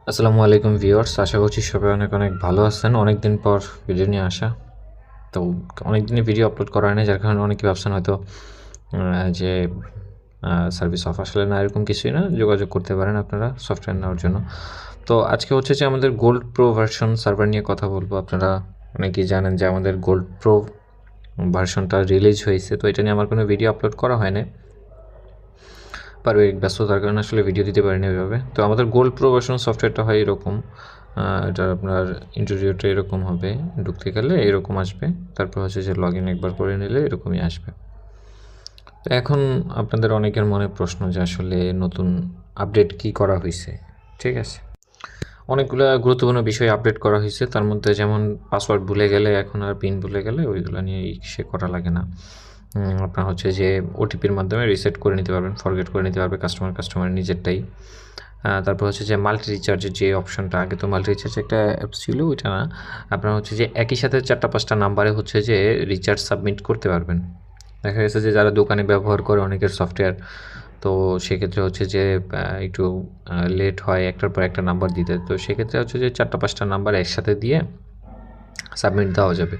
আসসালামু আলাইকুম ভিউয়ার্স, আশা করছি সবাই অনেক অনেক ভালো আছেন। অনেক দিন পর ভিডিও নিয়ে আসা, তো অনেক দিনই ভিডিও আপলোড করা হয় না, যার কারণে অনেকে ভাবছেন হয়তো যে সার্ভিস অফ আসলে না, এরকম কিছুই না। যোগাযোগ করতে পারেন আপনারা সফটওয়্যার নেওয়ার জন্য। তো আজকে হচ্ছে যে আমাদের গোল্ড প্রো ভার্সন সার্ভার নিয়ে কথা বলবো। আপনারা অনেকেই জানেন যে আমাদের গোল্ড প্রো ভার্সনটা রিলিজ হয়েছে, তো এটা নিয়ে আমার কোনো ভিডিও আপলোড করা হয় না, পারিবারিক ব্যস্ততার কারণে আসলে ভিডিও দিতে পারিনি ওইভাবে। তো আমাদের গোল্ড প্রো ভার্সন সফটওয়্যারটা হয় এরকম, এটা আপনার ইন্টারভিউটা এরকম হবে, ঢুকতে গেলে এরকম আসবে, তারপর হচ্ছে যে লগ ইন একবার করে নিলে এরকমই আসবে। তো এখন আপনাদের অনেকের মনে প্রশ্ন যে আসলে নতুন আপডেট কি করা হয়েছে। ঠিক আছে, অনেকগুলো গুরুত্বপূর্ণ বিষয় আপডেট করা হয়েছে, তার মধ্যে যেমন পাসওয়ার্ড ভুলে গেলে এখন আর পিন ভুলে গেলে ওইগুলো নিয়ে সে করা লাগে না। আপনার হচ্ছে যে ওটিপির মাধ্যমে রিসেট করে নিতে পারবেন, ফরগেট করে নিতে পারবে কাস্টমার নিজেরটাই। তারপর হচ্ছে যে মাল্টি রিচার্জের যে অপশনটা, আগে তো মাল্টি রিচার্জ একটা অ্যাপস ছিল, ওইটা না, আপনার হচ্ছে যে একই সাথে 4-5টা নাম্বারে হচ্ছে যে রিচার্জ সাবমিট করতে পারবেন। দেখা গেছে যে যারা দোকানে ব্যবহার করে অনেকের সফটওয়্যার, তো সেক্ষেত্রে হচ্ছে যে একটু লেট হয় একটার পর একটা নাম্বার দিতে, তো সেক্ষেত্রে হচ্ছে যে 4-5টা নাম্বার একসাথে দিয়ে সাবমিট দেওয়া যাবে।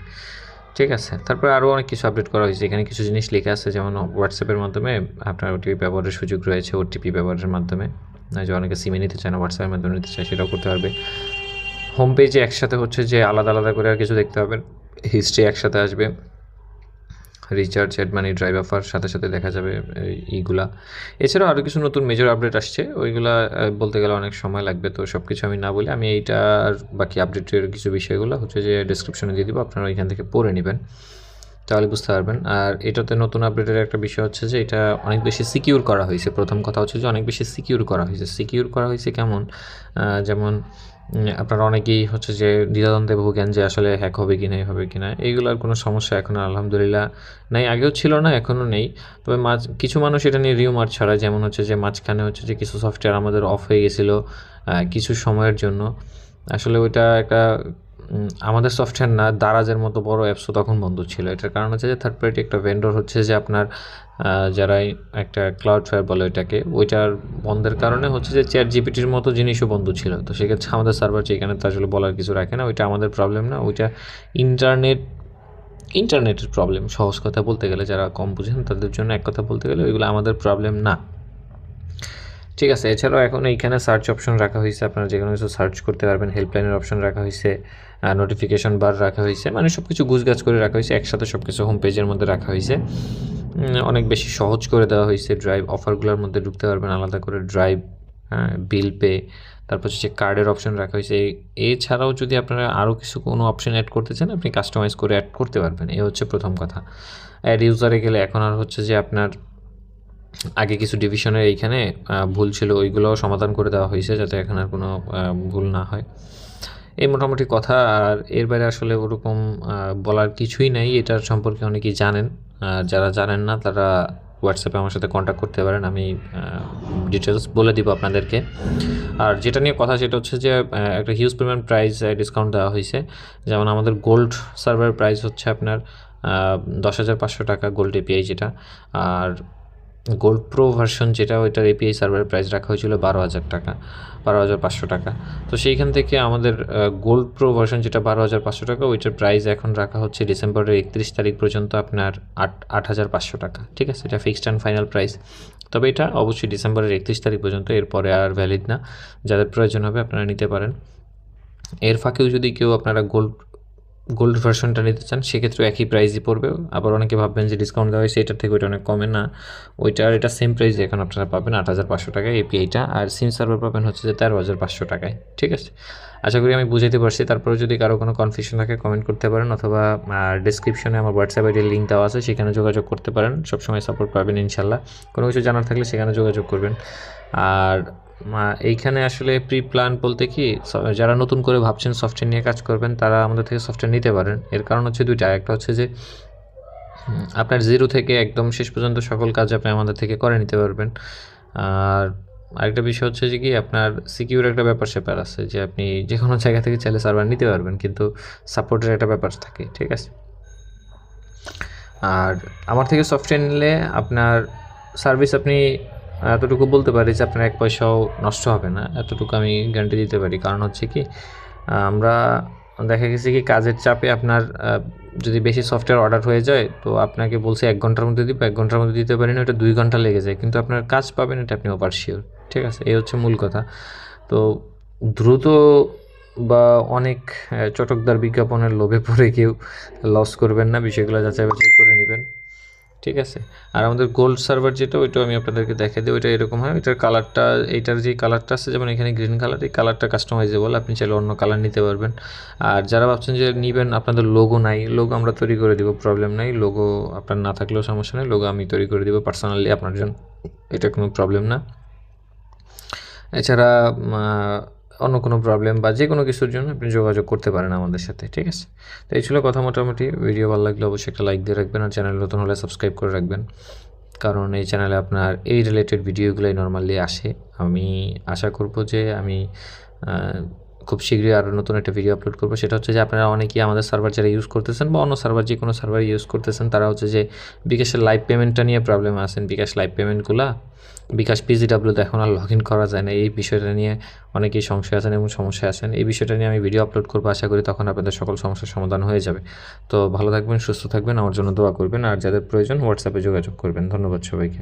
ঠিক আছে, তারপরে আরও অনেক কিছু আপডেট করা হয়েছে। এখানে কিছু জিনিস লেখা আছে, যেমন হোয়াটসঅ্যাপের মাধ্যমে আপনার ওটিপি ব্যবহারের সুযোগ রয়েছে। ওটিপি ব্যবহারের মাধ্যমে যে অনেকে সিমে নিতে চায় না, হোয়াটসঅ্যাপের মাধ্যমে নিতে চায়, সেটাও করতে পারবে। হোম পেজে একসাথে হচ্ছে যে আলাদা আলাদা করে আর কিছু দেখতে হবে, হিস্ট্রি একসাথে আসবে, recharge, add money, drive offer সাথে সাথে দেখা যাবে এইগুলা। এছাড়াও আরও কিছু নতুন মেজর আপডেট আসছে, ওইগুলা বলতে গেলে অনেক সময় লাগবে, তো সব কিছু আমি না বলে আমি এইটার বাকি আপডেটের কিছু বিষয়গুলো হচ্ছে যে ডিসক্রিপশনে দিয়ে দিব, আপনারা ওইখান থেকে পড়ে নেবেন, তাহলে বুঝতে পারবেন। আর এটাতে নতুন আপডেটের একটা বিষয় হচ্ছে যে এটা অনেক বেশি সিকিউর করা হয়েছে। প্রথম কথা হচ্ছে যে অনেক বেশি সিকিউর করা হয়েছে। সিকিউর করা হয়েছে কেমন, যেমন আপনারা অনেকেই হচ্ছে যে দ্বিধাদ্বন্দ্বে ভোগেন যে আসলে হ্যাক হবে কি না, হবে কি না। এইগুলোর কোনো সমস্যা এখন আলহামদুলিল্লাহ নাই, আগেও ছিল না, এখনও নেই। তবে কিছু মানুষ এটা নিয়ে রিউমার ছড়ায়, যেমন হচ্ছে যে মাঝখানে হচ্ছে যে কিছু সফটওয়্যার আমাদের অফ হয়ে গেছিলো কিছু সময়ের জন্য। আসলে ওইটা একটা আমাদের সফটওয়্যার না, দারাজের মতো বড় অ্যাপসও তখন বন্ধ ছিল। এটার কারণ হচ্ছে যে থার্ড পার্টি একটা ভেন্ডর হচ্ছে যে আপনার যারা একটা ক্লাউডফেয়ার বলে ওইটাকে, ওইটার বন্ধের কারণে হচ্ছে যে চ্যাট জিপিটির মতো জিনিসও বন্ধ ছিল। তো সেক্ষেত্রে আমাদের সার্ভার এখানে তো আসলে বলার কিছু রাখে না, ওইটা আমাদের প্রবলেম না, ওইটা ইন্টারনেটের প্রবলেম। সহজ কথা বলতে গেলে, যারা কম বুঝেন তাদের জন্য এক কথা বলতে গেলে ওইগুলো আমাদের প্রবলেম না। ঠিক আছে, এছাড়াও এখন এইখানে সার্চ অপশন রাখা হয়েছে, আপনারা যে কোনো কিছু সার্চ করতে পারবেন। হেল্পলাইনের অপশন রাখা হয়েছে, নোটিফিকেশন বার রাখা হয়েছে, মানে সব কিছু গুছগাছ করে রাখা হয়েছে, একসাথে সব কিছু হোম পেজের মধ্যে রাখা হয়েছে। অনেক বেশি সহজ করে দেওয়া হয়েছে। ড্রাইভ অফারগুলোর মধ্যে ঢুকতে পারবেন আলাদা করে, ড্রাইভ, বিল পে, তারপর হচ্ছে কার্ডের অপশন রাখা হয়েছে। এছাড়াও যদি আপনারা আরও কিছু কোনো অপশন অ্যাড করতে চান, আপনি কাস্টমাইজ করে অ্যাড করতে পারবেন। এই হচ্ছে প্রথম কথা। অ্যাড ইউজারে গেলে এখন আর হচ্ছে যে আপনার আগে কিছু ডিভিশনের এইখানে ভুল ছিল, ওইগুলোও সমাধান করে দেওয়া হয়েছে যাতে এখন আর কোনো ভুল না হয়। এই মোটামুটি কথা। আর এর বাইরে আসলে ওরকম বলার কিছুই নাই। এটার সম্পর্কে অনেকেই জানেন, যারা জানেন না তারা হোয়াটসঅ্যাপে আমার সাথে কন্ট্যাক্ট করতে পারেন, আমি ডিটেলস বলে দিব আপনাদেরকে। আর যেটা নিয়ে কথা সেটা হচ্ছে যে একটা হিউজ পরিমাণ প্রাইস ডিসকাউন্ট দেওয়া হয়েছে। যেমন আমাদের গোল্ড সার্ভার প্রাইস হচ্ছে আপনার 10,500 টাকা, গোল্ড এপিআই যেটা। আর গোল্ড প্রো ভার্সন যেটা, ওইটার এপিআই সার্ভারের প্রাইস রাখা হয়েছিল 12,000 টাকা, 12,500 টাকা। তো সেইখান থেকে আমাদের গোল্ড প্রো ভার্সন যেটা 12,500 টাকা, ওইটার প্রাইস এখন রাখা হচ্ছে ডিসেম্বরের 31 তারিখ পর্যন্ত আপনার 8,500 টাকা। ঠিক আছে, এটা ফিক্সড অ্যান্ড ফাইনাল প্রাইস। তবে এটা অবশ্যই ডিসেম্বরের 31 তারিখ পর্যন্ত, এরপরে আর ভ্যালিড না। যাদের প্রয়োজন হবে আপনারা নিতে পারেন। এর ফাঁকেও যদি কেউ আপনারা গোল্ড ভার্সনটা নিতে চান, সেক্ষেত্রেও একই প্রাইসই পড়বে। আবার অনেকে ভাববেন যে ডিসকাউন্ট দেওয়া হয়েছে এটার থেকে ওইটা অনেক কমে, না, ওইটা আর এটা সেম প্রাইসে এখন আপনারা পাবেন 8,500 টাকায় এপিআইটা, আর সিম সার্ভার পাবেন হচ্ছে যে 13,500 টাকায়। ঠিক আছে, আশা করি আমি বুঝাইতে পারছি। তারপরে যদি কারো কোনো কনফিউশন থাকে কমেন্ট করতে পারেন, অথবা ডিসক্রিপশনে আমার হোয়াটসঅ্যাপ আইডির লিঙ্ক দেওয়া আছে, সেখানে যোগাযোগ করতে পারেন। সবসময় সাপোর্ট পাবেন ইনশাল্লাহ। কোনো কিছু জানার থাকলে সেখানে যোগাযোগ করবেন। আর এইখানে আসলে প্রি প্ল্যান বলতে কি, যারা নতুন করে ভাবছেন সফটওয়্যার নিয়ে কাজ করবেন, তারা আমাদের থেকে সফটওয়্যার নিতে পারেন। এর কারণ হচ্ছে দুইটা। একটা হচ্ছে যে আপনার জিরো থেকে একদম শেষ পর্যন্ত সকল কাজ আপনি আমাদের থেকে করে নিতে পারবেন। আর আরেকটা বিষয় হচ্ছে যে কি, আপনার সিকিউর একটা ব্যাপার স্যাপার আছে, যে আপনি যে কোনো জায়গা থেকে চাইলে সার্ভার নিতে পারবেন, কিন্তু সাপোর্টের একটা ব্যাপার থাকে। ঠিক আছে, আর আমার থেকে সফটওয়্যার নিলে আপনার সার্ভিস আপনি এতটুকু বলতে পারি যে আপনার 1 পয়সাও নষ্ট হবে না, এতটুকু আমি গ্যারান্টি দিতে পারি। কারণ হচ্ছে কি, আমরা দেখা গেছে কি কাজের চাপে আপনার যদি বেশি সফটওয়্যার অর্ডার হয়ে যায়, তো আপনাকে বলছে 1 ঘন্টার মধ্যে দিব, 1 ঘন্টার মধ্যে দিতে পারি না, ওটা 2 ঘন্টা লেগে যায়। কিন্তু আপনার কাজ পাবেন এটা আপনি ওভার শিওর। ঠিক আছে? এই হচ্ছে মূল কথা। তো দ্রুত বা অনেক চটকদার বিজ্ঞাপনের লোভে পড়ে কেউ লস করবেন না, বিষয়গুলো যাচাই-বাছাই করে নিবেন। ঠিক আছে? আর আমাদের গোল্ড সার্ভার যেটা, ওইটাও আমি আপনাদেরকে দেখাই দিই। ওইটা এরকম হয়, ওইটার কালারটা, এইটার যে কালারটা আছে, যেমন এখানে গ্রিন কালার, এই কালারটা কাস্টমাইজেবল, আপনি চাইলে অন্য কালার নিতে পারবেন। আর যারা ভাবছেন যে নিবেন, আপনাদের লোগো নাই, লোগো আমরা তৈরি করে দিব, প্রবলেম নাই। লোগো আপনার না থাকলেও সমস্যা নেই, লোগো আমি তৈরি করে দিব পার্সোনালি আপনার জন্য, এটা কোনো প্রবলেম না। এছাড়া অন্য কোনো প্রবলেম বা যে কোনো কিছুর জন্য আপনি যোগাযোগ করতে পারেন আমাদের সাথে। ঠিক আছে? তো এই ছিল কথা মোটামুটি। ভিডিও ভালো লাগলে অবশ্যই একটা লাইক দিয়ে রাখবেন, আর চ্যানেল নতুন হলে সাবস্ক্রাইব করে রাখবেন, কারণ এই চ্যানেলে আপনার এই রিলেটেড ভিডিওগুলোই নর্মালি আসে। আমি আশা করব যে আমি খুব শীঘ্রই আরও নতুন একটা ভিডিও আপলোড করবো। সেটা হচ্ছে যে আপনারা অনেকেই আমাদের সার্ভার যারা ইউজ করতেছেন বা অন্য সার্ভার, যে কোনো সার্ভার ইউজ করতেছেন, তারা হচ্ছে যে বিকাশের লাইভ পেমেন্টটা নিয়ে প্রবলেম আছেন। বিকাশ লাইভ পেমেন্টগুলা, বিকাশ পিজিডাব্লিউতে এখন আর লগ ইন করা যায় না, এই বিষয়টা নিয়ে অনেকেই সংশয় আছেন এবং সমস্যায় আছেন। এই বিষয়টা নিয়ে আমি ভিডিও আপলোড করবো, আশা করি তখন আপনাদের সকল সমস্যার সমাধান হয়ে যাবে। তো ভালো থাকবেন, সুস্থ থাকবেন, আমার জন্য দোয়া করবেন, আর যাদের প্রয়োজন হোয়াটসঅ্যাপে যোগাযোগ করবেন। ধন্যবাদ সবাইকে।